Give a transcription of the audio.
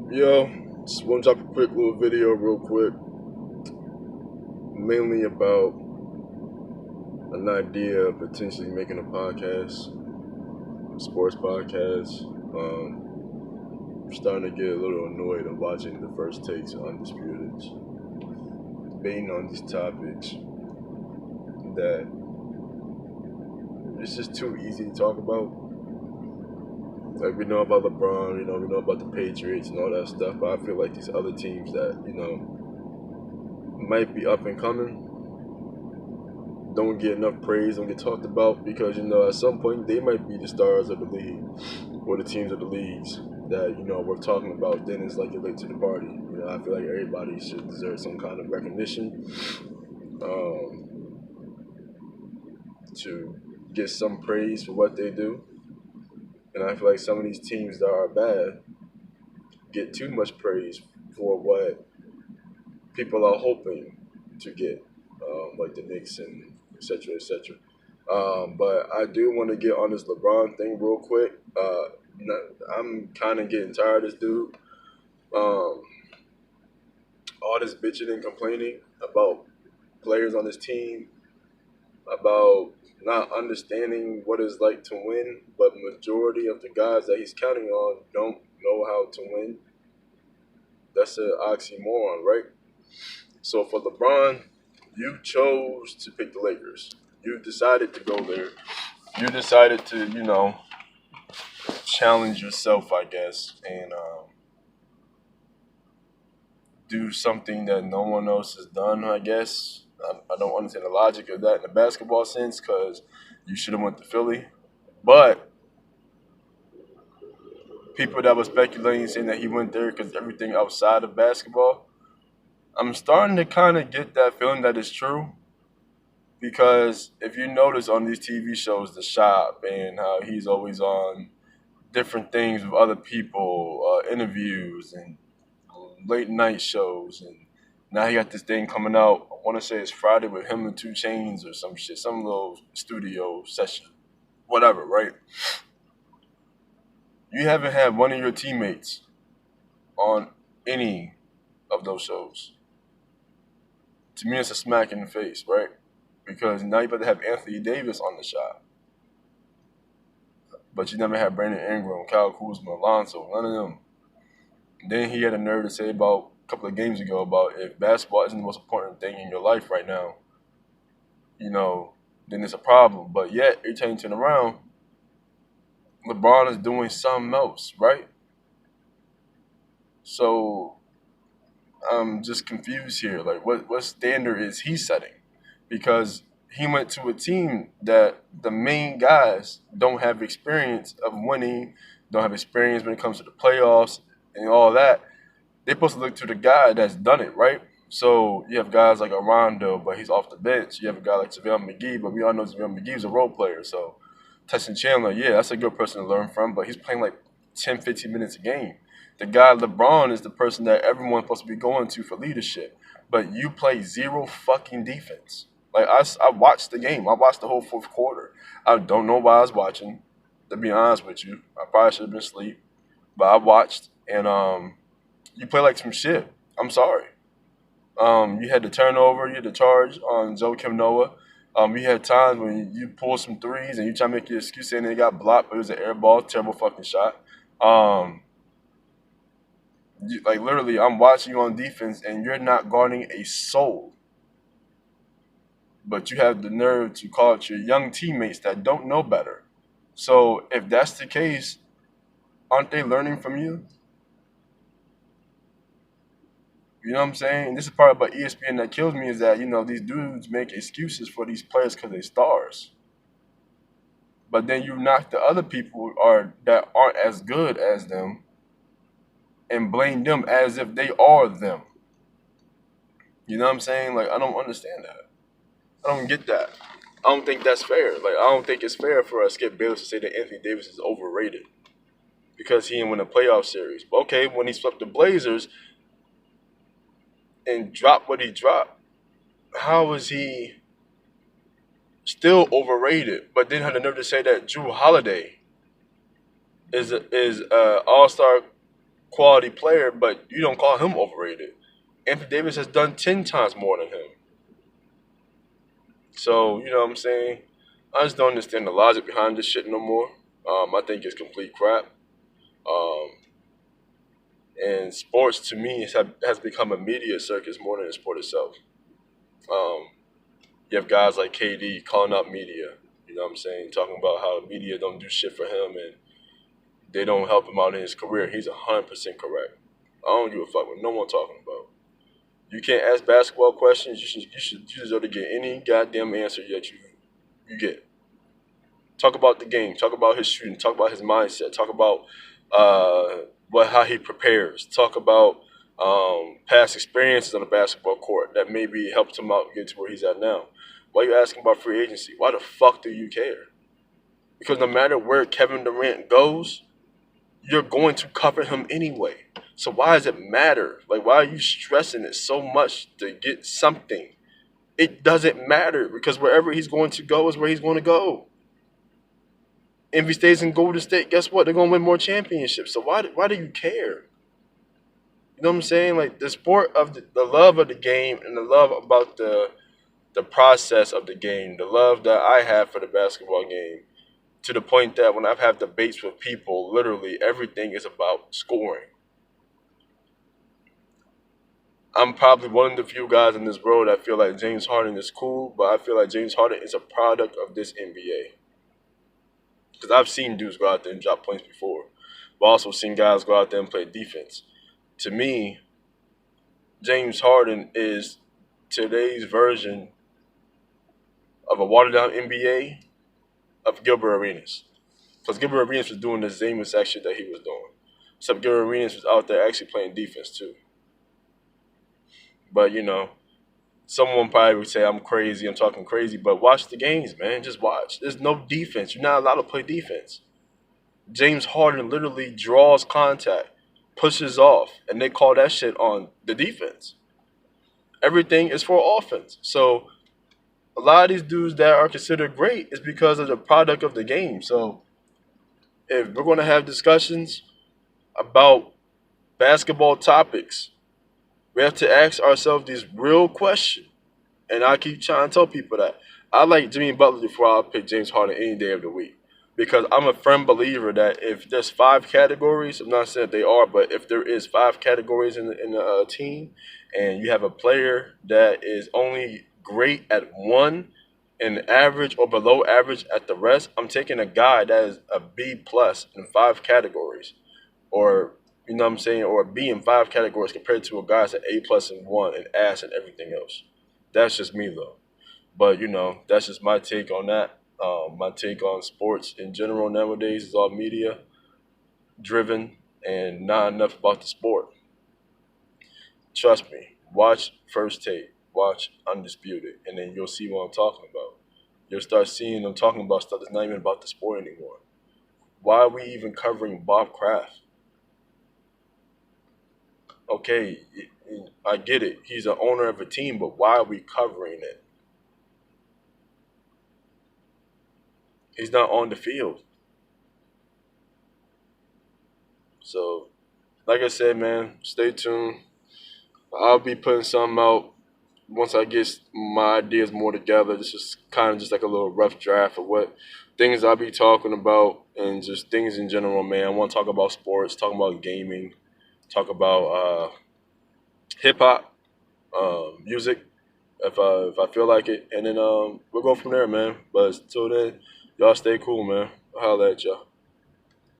Yo, just want to drop a quick little video, real quick, mainly about an idea of potentially making a podcast, a sports podcast. I'm starting to get a little annoyed of watching the first takes of Undisputed, debating on these topics that it's just too easy to talk about. Like, we know about LeBron, we know about the Patriots and all that stuff, but I feel like these other teams that, might be up and coming don't get enough praise, don't get talked about because at some point they might be the stars of the league or the teams of the leagues that we're talking about. Then it's like you're late to the party. I feel like everybody should deserve some kind of recognition, um, to get some praise for what they do. And I feel like some of these teams that are bad get too much praise for what people are hoping to get, like the Knicks and et cetera, et cetera. But I do want to get on this LeBron thing real quick. I'm kind of getting tired of this dude. Um, all this bitching and complaining about players on his team, about not understanding what it's like to win, but majority of the guys that he's counting on don't know how to win. That's an oxymoron, right? So for LeBron, you chose to pick the Lakers. You decided to go there. You decided to, challenge yourself, I guess, and do something that no one else has done, I guess. I don't understand the logic of that in the basketball sense because you should have went to Philly. But people that were speculating saying that he went there because everything outside of basketball, I'm starting to kind of get that feeling that it's true. Because if you notice on these TV shows, The Shop, and how he's always on different things with other people, interviews and late night shows, and now he got this thing coming out. I want to say it's Friday with him and Two Chains or some shit, some little studio session, whatever. Right? You haven't had one of your teammates on any of those shows. To me, it's a smack in the face, right? Because now you better have Anthony Davis on the shot, but you never had Brandon Ingram, Kyle Kuzma, Alonso, none of them. Then he had a nerve to say about a couple of games ago about if basketball isn't the most important thing in your life right now, you know, then it's a problem. But yet, every time you turn around, LeBron is doing something else, right? So I'm just confused here. Like, what standard is he setting? Because he went to a team that the main guys don't have experience of winning, don't have experience when it comes to the playoffs and all that. They're supposed to look to the guy that's done it, right? So you have guys like Rondo, but he's off the bench. You have a guy like JaVale McGee, but we all know JaVale McGee is a role player. So Tyson Chandler, yeah, that's a good person to learn from, but he's playing like 10, 15 minutes a game. The guy LeBron is the person that everyone's supposed to be going to for leadership, but you play zero fucking defense. Like I watched the game. I watched the whole fourth quarter. I don't know why I was watching. To be honest with you, I probably should have been asleep, but I watched and you play like some shit. I'm sorry. You had the turnover, you had the charge on Joakim Noah. You had times when you pull some threes and you try to make your excuse saying they got blocked, but it was an air ball, terrible fucking shot. Um, like literally, I'm watching you on defense and you're not guarding a soul, but you have the nerve to call out your young teammates that don't know better. So if that's the case, aren't they learning from you? You know what I'm saying? This is part about ESPN that kills me is that, these dudes make excuses for these players because they're stars. But then you knock the other people that aren't as good as them and blame them as if they are them. You know what I'm saying? Like, I don't understand that. I don't get that. I don't think that's fair. Like, I don't think it's fair for Skip Bayless to say that Anthony Davis is overrated because he didn't win a playoff series. Okay, when he swept the Blazers and dropped what he dropped, how is he still overrated? But then had the nerve to say that Drew Holiday is a All Star quality player, but you don't call him overrated. Anthony Davis has done 10 times more than him. So, you know what I'm saying? I just don't understand the logic behind this shit no more. I think it's complete crap. Um, and sports to me has become a media circus more than the sport itself. Um, you have guys like KD calling out media. You know what I'm saying? Talking about how the media don't do shit for him and they don't help him out in his career. He's 100% correct. I don't give a fuck what no one talking about. You can't ask basketball questions. You deserve to get any goddamn answer that you get. Talk about the game. Talk about his shooting. Talk about his mindset. Talk about how he prepares. Talk about past experiences on the basketball court that maybe helped him out get to where he's at now. Why are you asking about free agency? Why the fuck do you care? Because no matter where Kevin Durant goes, you're going to cover him anyway. So why does it matter? Like, why are you stressing it so much to get something? It doesn't matter because wherever he's going to go is where he's going to go. If he stays in Golden State, guess what? They're going to win more championships. So why do you care? You know what I'm saying? Like the sport of the love of the game and the love about the process of the game, the love that I have for the basketball game, to the point that when I've had debates with people, literally everything is about scoring. I'm probably one of the few guys in this world that feel like James Harden is cool, but I feel like James Harden is a product of this NBA. Because I've seen dudes go out there and drop points before, but also seen guys go out there and play defense. To me, James Harden is today's version of a watered down NBA of Gilbert Arenas. Because Gilbert Arenas was doing the same exact shit that he was doing. Except Gilbert Arenas was out there actually playing defense too. But someone probably would say I'm crazy, I'm talking crazy, but watch the games, man. Just watch. There's no defense. You're not allowed to play defense. James Harden literally draws contact, pushes off, and they call that shit on the defense. Everything is for offense. So a lot of these dudes that are considered great is because of the product of the game. So if we're going to have discussions about basketball topics, we have to ask ourselves these real questions. And I keep trying to tell people that I like Jimmy Butler before I pick James Harden any day of the week. Because I'm a firm believer that if there's 5 categories, I'm not saying they are, but if there is 5 categories in a team, and you have a player that is only great at one and average or below average at the rest, I'm taking a guy that is a B plus in 5 categories, or you know what I'm saying, or a B in 5 categories compared to a guy that's an A plus in one and ass and everything else. That's just me though. But that's just my take on that. My take on sports in general nowadays is all media driven and not enough about the sport. Trust me. Watch First Take. Watch Undisputed, and then you'll see what I'm talking about. You'll start seeing them talking about stuff that's not even about the sport anymore. Why are we even covering Bob Kraft? Okay, I get it. He's an owner of a team, but why are we covering it? He's not on the field. So, like I said, man, stay tuned. I'll be putting something out once I get my ideas more together. This is kind of just like a little rough draft of what things I'll be talking about and just things in general, man. I want to talk about sports, talk about gaming, talk about hip hop, music, if I feel like it, and then we'll go from there, man. But till then, y'all stay cool, man. I'll holla at y'all.